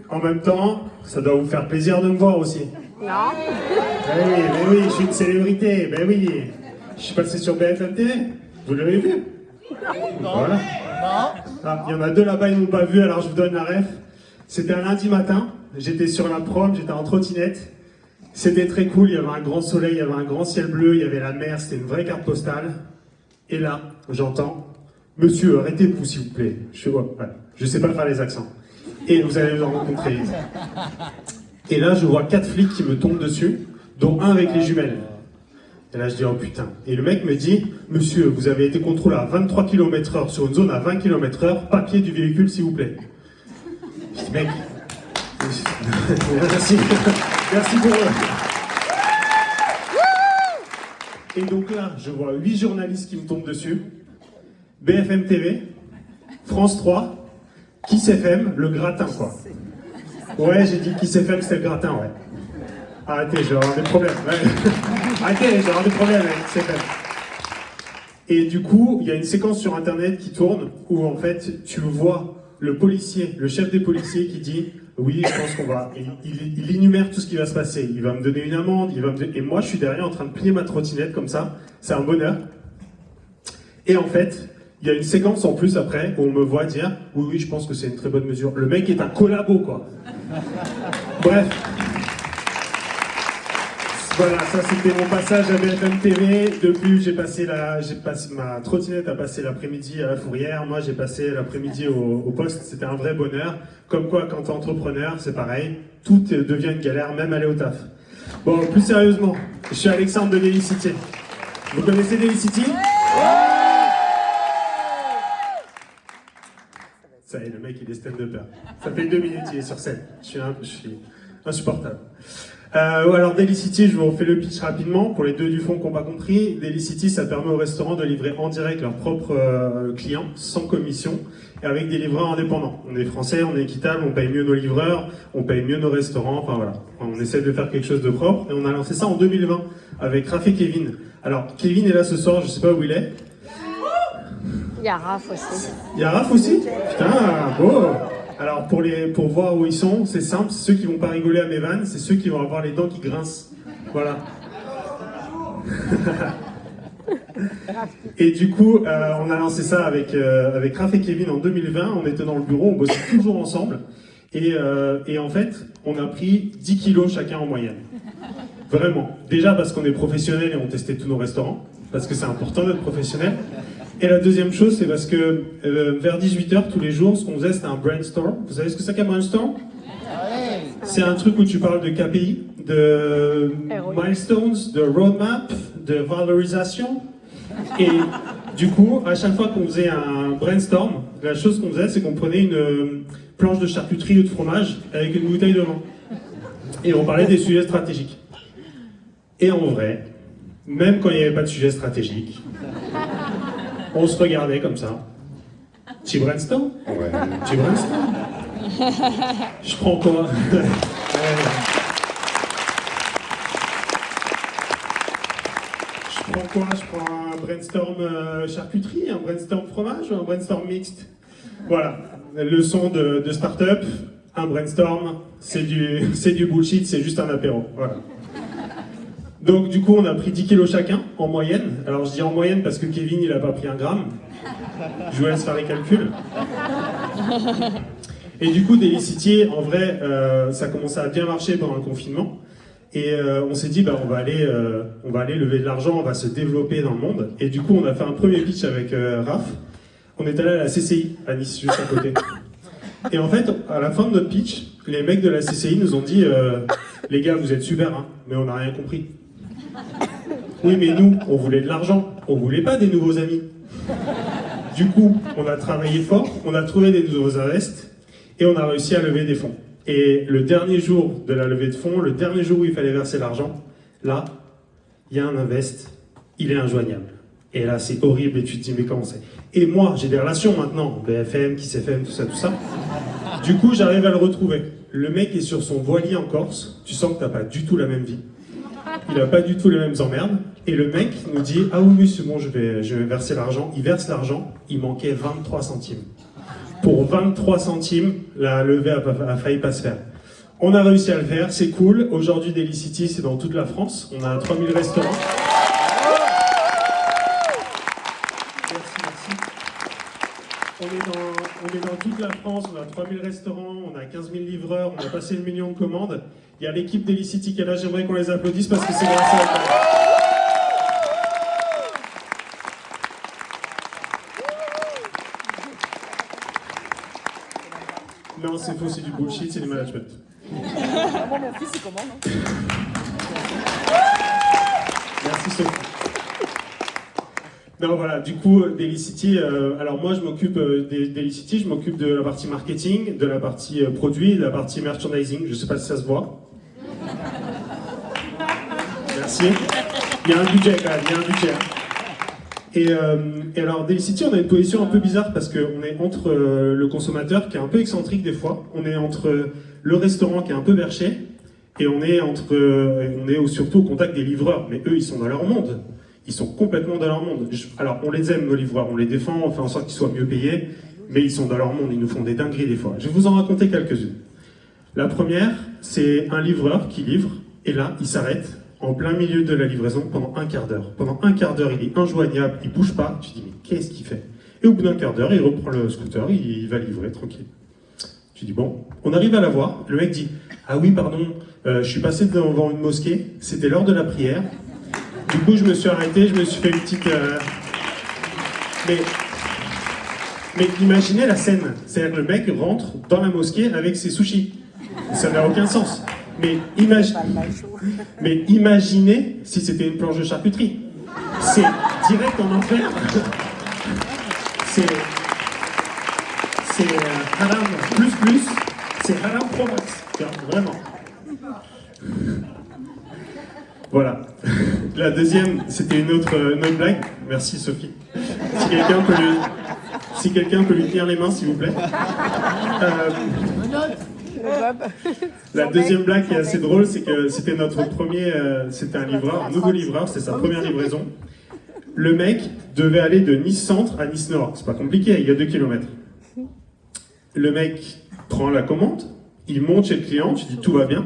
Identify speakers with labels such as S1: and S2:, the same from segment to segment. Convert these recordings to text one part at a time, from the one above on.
S1: En même temps, ça doit vous faire plaisir de me voir aussi.
S2: Non.
S1: Mais oui, je suis une célébrité, ben oui. Je suis passé sur BFM TV, vous l'avez vu?
S3: Non.
S1: Voilà.
S3: Non.
S1: Ah, il y en a deux là-bas, ils m'ont pas vu, alors je vous donne la ref. C'était un lundi matin, j'étais sur la prom, j'étais en trottinette. C'était très cool, il y avait un grand soleil, il y avait un grand ciel bleu, il y avait la mer, c'était une vraie carte postale. Et là, j'entends « Monsieur, arrêtez-vous s'il vous plaît ». Je fais ouais, je sais pas faire les accents. Et vous allez en rencontrer. Et là, je vois 4 flics qui me tombent dessus, dont un avec les jumelles. Et là, je dis « Oh putain ». Et le mec me dit « Monsieur, vous avez été contrôlé à 23 km/h sur une zone à 20 km/h, papier du véhicule s'il vous plaît ». Je dis « Mec, merci, merci pour eux ». Et donc là, je vois 8 journalistes qui me tombent dessus. BFM TV, France 3, Kiss FM, le gratin quoi. Ouais, j'ai dit Kiss FM, c'est le gratin, ouais. Arrêtez, je vais avoir des problèmes. Ouais. Arrêtez, je vais avoir des problèmes avec Kiss FM. Et du coup, il y a une séquence sur internet qui tourne où en fait, tu vois le policier, le chef des policiers qui dit oui, je pense qu'on va. Il énumère tout ce qui va se passer. Il va me donner une amende, et moi je suis derrière en train de plier ma trottinette comme ça. C'est un bonheur. Et en fait, il y a une séquence en plus après où on me voit dire oui, je pense que c'est une très bonne mesure. Le mec est un collabo quoi. Bref. Voilà, ça c'était mon passage à BFM TV. Depuis, ma trottinette a passé l'après-midi à la Fourrière. Moi, j'ai passé l'après-midi au poste. C'était un vrai bonheur. Comme quoi, quand t'es entrepreneur, c'est pareil. Tout devient une galère, même aller au taf. Bon, plus sérieusement, je suis Alexandre de Delicity. Vous connaissez Delicity ? Ça y est, le mec, il est stand-upper. Ça fait 2 minutes, il est sur scène. Je suis insupportable. Alors Delicity, je vous refais le pitch rapidement pour les deux du fond qui n'ont pas compris. Delicity, ça permet aux restaurants de livrer en direct leurs propres clients, sans commission, et avec des livreurs indépendants. On est français, on est équitable, on paye mieux nos livreurs, on paye mieux nos restaurants, enfin voilà. On essaie de faire quelque chose de propre, et on a lancé ça en 2020 avec Raph et Kevin. Alors Kevin est là ce soir, je sais pas où il est.
S2: Il y a Raph aussi.
S1: Il y a Raph aussi ? Putain, beau. Alors pour voir où ils sont, c'est simple, c'est ceux qui vont pas rigoler à mes vannes, c'est ceux qui vont avoir les dents qui grincent. Voilà. Et du coup, on a lancé ça avec Raph et Kevin en 2020, on était dans le bureau, on bossait toujours ensemble. Et en fait, on a pris 10 kilos chacun en moyenne. Vraiment. Déjà parce qu'on est professionnels et on testait tous nos restaurants, parce que c'est important d'être professionnel. Et la deuxième chose, c'est parce que vers 18h tous les jours, ce qu'on faisait, c'était un brainstorm. Vous savez ce que c'est qu'un brainstorm ? C'est un truc où tu parles de KPI, de milestones, de roadmap, de valorisation. Et du coup, à chaque fois qu'on faisait un brainstorm, la chose qu'on faisait, c'est qu'on prenait une planche de charcuterie ou de fromage avec une bouteille de vin. Et on parlait des sujets stratégiques. Et en vrai, même quand il n'y avait pas de sujet stratégique, on se regardait comme ça. Tu brainstorm ? Ouais. Tu brainstorm ? Je prends quoi ? Je prends quoi ? Je prends un brainstorm charcuterie, un brainstorm fromage ou un brainstorm mixte ? Voilà. Leçon de start-up, un brainstorm, c'est du bullshit, c'est juste un apéro. Voilà. Donc du coup on a pris 10 kilos chacun, en moyenne. Alors je dis en moyenne parce que Kevin il a pas pris 1 gramme. Je vous laisse faire les calculs. Et du coup Delicity, en vrai, ça commençait à bien marcher pendant le confinement. Et on s'est dit, on va aller lever de l'argent, on va se développer dans le monde. Et du coup on a fait un premier pitch avec Raph. On est allé à la CCI, à Nice, juste à côté. Et en fait, à la fin de notre pitch, les mecs de la CCI nous ont dit les gars, vous êtes super, hein, mais on n'a rien compris. Oui, mais nous, on voulait de l'argent, on voulait pas des nouveaux amis. Du coup, on a travaillé fort, on a trouvé des nouveaux invests, et on a réussi à lever des fonds. Et le dernier jour de la levée de fonds, le dernier jour où il fallait verser l'argent, là, il y a un invest, il est injoignable. Et là, c'est horrible, et tu te dis, mais comment c'est ? Et moi, j'ai des relations maintenant, BFM, Kiss FM, tout ça. Du coup, j'arrive à le retrouver. Le mec est sur son voilier en Corse, tu sens que t'as pas du tout la même vie. Il a pas du tout les mêmes emmerdes. Et le mec nous dit, ah oui, c'est bon, je vais verser l'argent. Il verse l'argent, il manquait 23 centimes. pour 23 centimes, la levée a failli pas se faire. On a réussi à le faire, c'est cool. Aujourd'hui, Delicity, c'est dans toute la France. On a 3000 restaurants. Merci. On est dans toute la France, on a 3000 restaurants, on a 15 000 livreurs, on a passé le million de commandes. Il y a l'équipe Delicity qui est là, j'aimerais qu'on les applaudisse parce que c'est grâce à eux. Non, c'est faux, c'est du bullshit, c'est du management.
S3: Moi, mon fils, il commande.
S1: Merci Sophie. Non, voilà, du coup, Delicity, alors moi je m'occupe Delicity, je m'occupe de la partie marketing, de la partie produit, de la partie merchandising, je sais pas si ça se voit. Merci. Il y a un budget quand même, il y a un budget. Et alors, Delicity, on a une position un peu bizarre parce qu'on est entre le consommateur qui est un peu excentrique des fois, on est entre le restaurant qui est un peu perché, et on est surtout au contact des livreurs, mais eux ils sont dans leur monde. Ils sont complètement dans leur monde. Alors, on les aime, nos livreurs, on les défend, on fait en sorte qu'ils soient mieux payés, mais ils sont dans leur monde, ils nous font des dingueries des fois. Je vais vous en raconter quelques-unes. La première, c'est un livreur qui livre, et là, il s'arrête en plein milieu de la livraison pendant un quart d'heure. Pendant un quart d'heure, il est injoignable, il bouge pas. Tu te dis, mais qu'est-ce qu'il fait? Et au bout d'un quart d'heure, il reprend le scooter, il va livrer tranquille. Tu dis, bon, on arrive à la voir. Le mec dit, ah oui, pardon, je suis passé devant une mosquée, c'était l'heure de la prière. Du coup, je me suis arrêté, je me suis fait une petite... Mais imaginez la scène. C'est-à-dire que le mec rentre dans la mosquée avec ses sushis. Ça n'a aucun sens. Mais imaginez si c'était une planche de charcuterie. C'est direct en enfer. C'est haram plus, c'est haram pro max. Vraiment. Voilà. La deuxième, c'était une autre blague. Merci Sophie. Si quelqu'un peut lui tenir les mains, s'il vous plaît. La deuxième blague qui est assez drôle, c'est que c'était notre premier, c'était un livreur, un nouveau livreur, c'était sa première livraison. Le mec devait aller de Nice Centre à Nice Nord. C'est pas compliqué, il y a 2 km. Le mec prend la commande, il monte chez le client, tu dis tout va bien.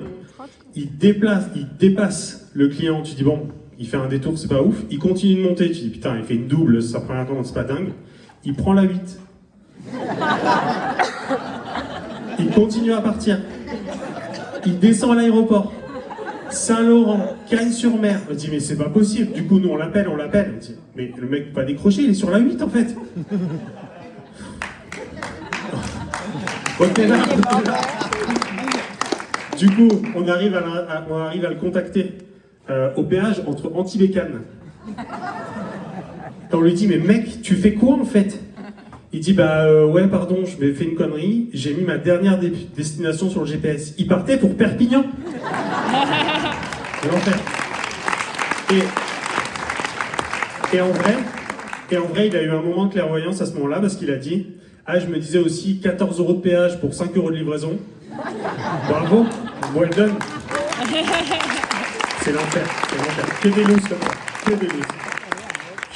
S1: Il dépasse le client, tu dis bon, il fait un détour, c'est pas ouf. Il continue de monter, tu dis putain, il fait une double, sa première commande, c'est pas dingue. Il prend la 8. Il continue à partir. Il descend à l'aéroport. Saint-Laurent, Cannes-sur-Mer. On dit mais c'est pas possible. Du coup nous on l'appelle. On dit mais le mec peut pas décrocher, il est sur la 8 en fait. Ok là. Du coup on arrive à le contacter au péage entre Antibes et Cannes. Et on lui dit mais mec tu fais quoi en fait? Il dit bah ouais pardon je m'ai fait une connerie, j'ai mis ma dernière destination sur le GPS. Il partait pour Perpignan. C'est l'enfer. Et en vrai il a eu un moment de clairvoyance à ce moment-là parce qu'il a dit ah je me disais aussi 14 € de péage pour 5 € de livraison. Bravo, well done. C'est l'enfer. Que des looses comme ça, que des looses.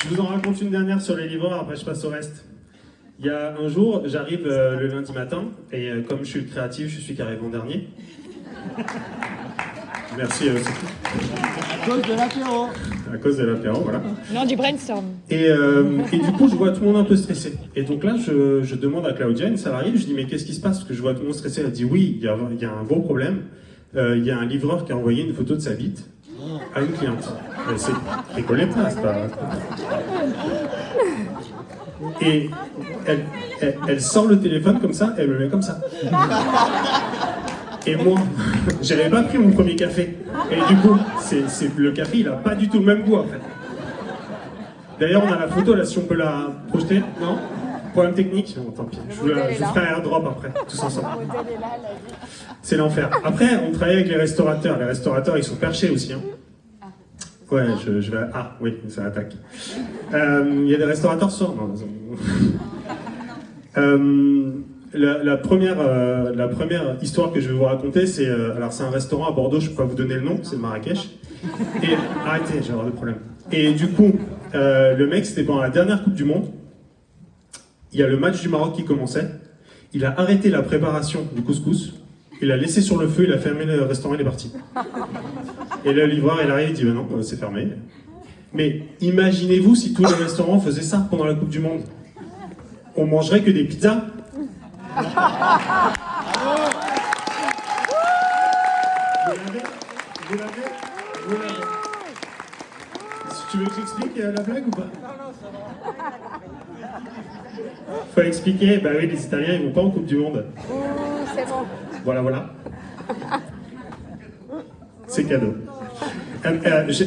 S1: Je vous en raconte une dernière sur les livreurs, après je passe au reste. Il y a un jour, j'arrive le lundi matin, et comme je suis le créatif, je suis celui qui arrive en dernier. Merci, c'est tout.
S3: À cause de l'apéro.
S1: À cause de l'apéro, voilà.
S2: Non, du brainstorm.
S1: Et du coup, je vois tout le monde un peu stressé. Et donc là, je demande à Claudia, une salariée, je dis mais qu'est-ce qui se passe? Parce que je vois tout le monde stressé. Elle dit oui, il y a un gros problème. Il y a un livreur qui a envoyé une photo de sa bite à une cliente. C'est rigolé pas, c'est pas... Et elle sort le téléphone comme ça, elle me met comme ça. Et moi, j'avais pas pris mon premier café. Et du coup, le café, il a pas du tout le même goût en fait. D'ailleurs, on a la photo là, si on peut la projeter, non? Problème technique? Bon, tant pis, je vous ferai un airdrop après, tous ensemble. C'est l'enfer. Après, on travaille avec les restaurateurs. Les restaurateurs, ils sont perchés aussi. Hein. Ouais, je vais... Ah, oui, ça attaque. Il y a des restaurateurs ce soir? Non. La première histoire que je vais vous raconter, c'est un restaurant à Bordeaux, je ne peux pas vous donner le nom, c'est Marrakech. Et arrêtez, j'ai avoir des problèmes. Et du coup, le mec, c'était pendant la dernière Coupe du Monde. Il y a le match du Maroc qui commençait. Il a arrêté la préparation du couscous, il l'a laissé sur le feu, il a fermé le restaurant, il est parti. Et là, le livreur, il arrive, il dit bah non, c'est fermé. Mais imaginez-vous si tous les restaurants faisaient ça pendant la Coupe du Monde. On mangerait que des pizzas. Vous l'avez. Tu veux que j'explique la blague ou pas? Faut expliquer, bah oui, les Italiens ils vont pas en Coupe du Monde.
S2: C'est bon.
S1: Voilà. C'est cadeau.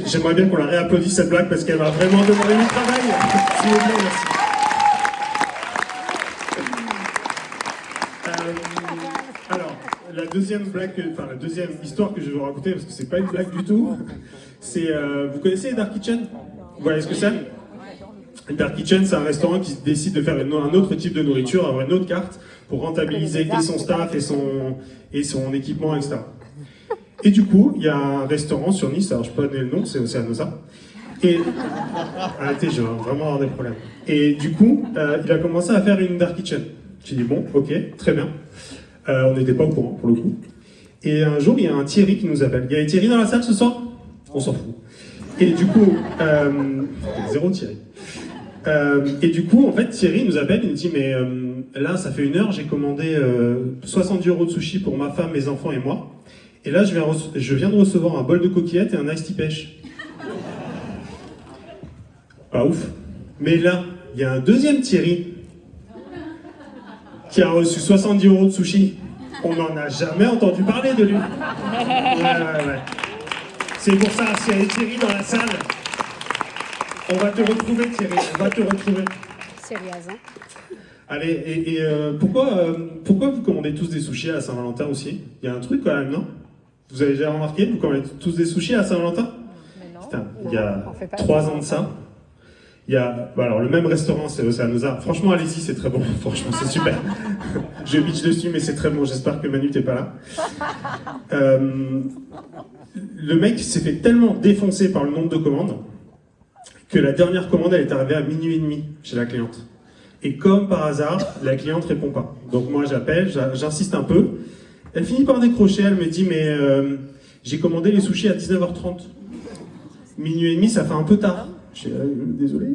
S1: J'aimerais bien qu'on la réapplaudisse cette blague parce qu'elle m'a vraiment demandé du travail. S'il vous plaît, merci. Alors, la deuxième histoire que je vais vous raconter, parce que c'est pas une blague du tout, c'est, vous connaissez les Dark Kitchen? Vous voyez ce que c'est? Dark Kitchen, c'est un restaurant qui décide de faire un autre type de nourriture, avoir une autre carte pour rentabiliser et son staff et son équipement, etc. Et du coup, il y a un restaurant sur Nice, alors je peux pas donner le nom, c'est Oceanosa. Et arrêtez, je vais vraiment avoir des problèmes. Et du coup, il a commencé à faire une Dark Kitchen. J'ai dit bon, ok, très bien. On n'était pas au courant pour le coup. Et un jour, il y a un Thierry qui nous appelle. Il y a Thierry dans la salle ce soir? On s'en fout. Et du coup, zéro Thierry. Et du coup, en fait, Thierry nous appelle, il nous dit mais là, ça fait 1 heure, j'ai commandé 70 € de sushi pour ma femme, mes enfants et moi. Et là, je viens de recevoir un bol de coquillettes et un iced tea pêche. Pas ouf. Mais là, il y a un deuxième Thierry qui a reçu 70 € de sushi. On n'en a jamais entendu parler de lui. Ouais. C'est pour ça, s'il y a Thierry dans la salle, on va te retrouver, Thierry, on va te retrouver.
S2: Sérieusement.
S1: Allez, et pourquoi vous commandez tous des sushis à Saint-Valentin aussi? Il y a un truc quand même, non? Vous avez déjà remarqué, vous commandez tous des sushis à Saint-Valentin? Putain, il y a 3 ans de ça. Il y a, alors le même restaurant, c'est Oceanosa. Franchement, allez-y, c'est très bon. Franchement, c'est super. Je bitch dessus, mais c'est très bon. J'espère que Manu, t'es pas là. Le mec s'est fait tellement défoncer par le nombre de commandes que la dernière commande, elle est arrivée à 00h30 chez la cliente. Et comme par hasard, la cliente répond pas. Donc moi, j'appelle, j'insiste un peu. Elle finit par décrocher. Elle me dit mais j'ai commandé les sushis à 19h30. 00h30, ça fait un peu tard. Je suis désolé.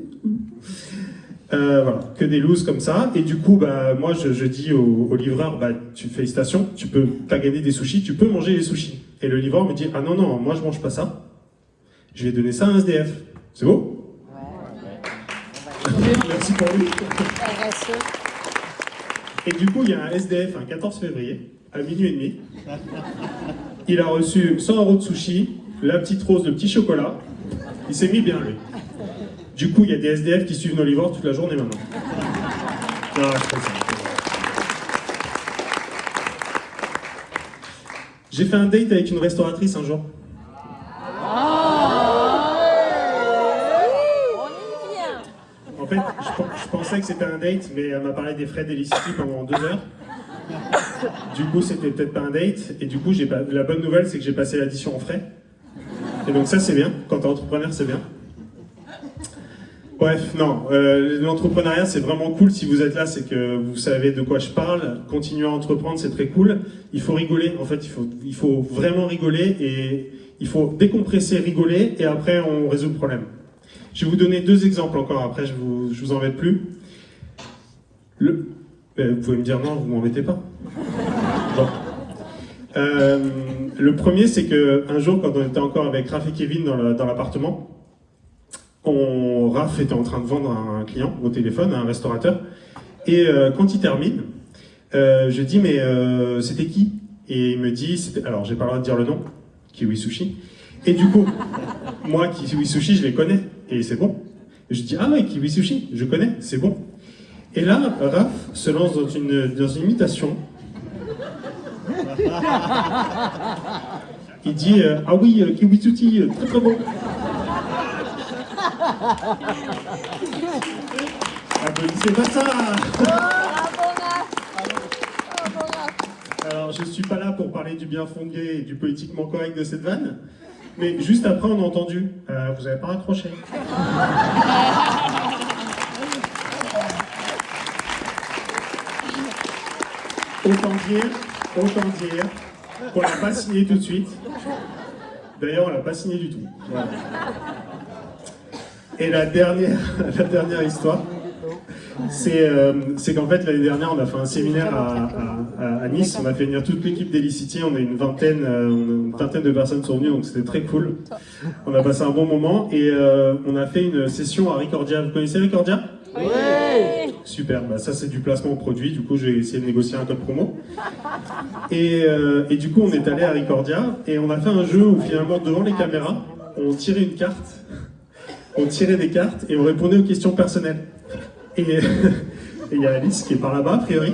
S1: Voilà, que des looses comme ça. Et du coup, bah, moi, je dis au livreur, bah, félicitations, t'as gagné des sushis, tu peux manger les sushis. Et le livreur me dit, ah non, moi, je mange pas ça. Je vais donner ça à un SDF. C'est beau? Ouais. Merci pour lui. Et du coup, il y a un SDF, un 14 février, à 00h30. Il a reçu 100 € de sushis, la petite rose, le petit chocolat. Il s'est mis bien, lui. Du coup, il y a des SDF qui suivent nos livreurs toute la journée maintenant. Non, je fais ça. J'ai fait un date avec une restauratrice un jour. En fait, je pensais que c'était un date, mais elle m'a parlé des frais d'Electricity pendant 2 heures. Du coup, c'était peut-être pas un date. Et du coup, la bonne nouvelle, c'est que j'ai passé l'addition en frais. Et donc ça, c'est bien. Quand t'es entrepreneur, c'est bien. Bref, non, l'entrepreneuriat c'est vraiment cool. Si vous êtes là, c'est que vous savez de quoi je parle. Continuer à entreprendre, c'est très cool. Il faut rigoler, en fait, il faut vraiment rigoler et il faut décompresser, rigoler et après on résout le problème. Je vais vous donner 2 exemples encore, après je vous embête plus. Vous pouvez me dire non, vous m'embêtez pas. Bon. Le premier, c'est qu'un jour, quand on était encore avec Raph et Kevin dans l'appartement, Raph était en train de vendre à un client au téléphone, à un restaurateur, et quand il termine, je dis mais c'était qui? Et il me dit, alors j'ai pas le droit de dire le nom, Kiwi Sushi, et du coup, moi Kiwi Sushi je les connais, et c'est bon. Et je dis ah ouais Kiwi Sushi, je connais, c'est bon. Et là, Raph se lance dans une imitation. Il dit ah oui Kiwi Sushi, très très bon. Applaudissez pas ça. Alors je suis pas là pour parler du bien fondé et du politiquement correct de cette vanne, mais juste après on a entendu vous avez pas raccroché. Autant dire qu'on l'a pas signé tout de suite. D'ailleurs, on l'a pas signé du tout. Voilà. Et la dernière histoire, c'est qu'en fait, l'année dernière, on a fait un séminaire à Nice. On a fait venir toute l'équipe d'Elicity. On a une vingtaine de personnes sont venues, donc c'était très cool. On a passé un bon moment et on a fait une session à Ricordia. Vous connaissez Ricordia ?
S2: Oui.
S1: Super, bah ça c'est du placement produit, du coup j'ai essayé de négocier un code promo. Et du coup on est allé à Ricordia et on a fait un jeu où finalement devant les caméras, on tirait une carte, on tirait des cartes et on répondait aux questions personnelles. Et il y a Alice qui est par là-bas a priori,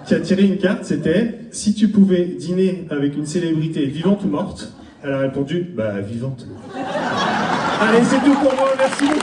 S1: qui a tiré une carte, c'était « Si tu pouvais dîner avec une célébrité vivante ou morte ?» Elle a répondu « Bah vivante ». Allez c'est tout pour moi, merci beaucoup.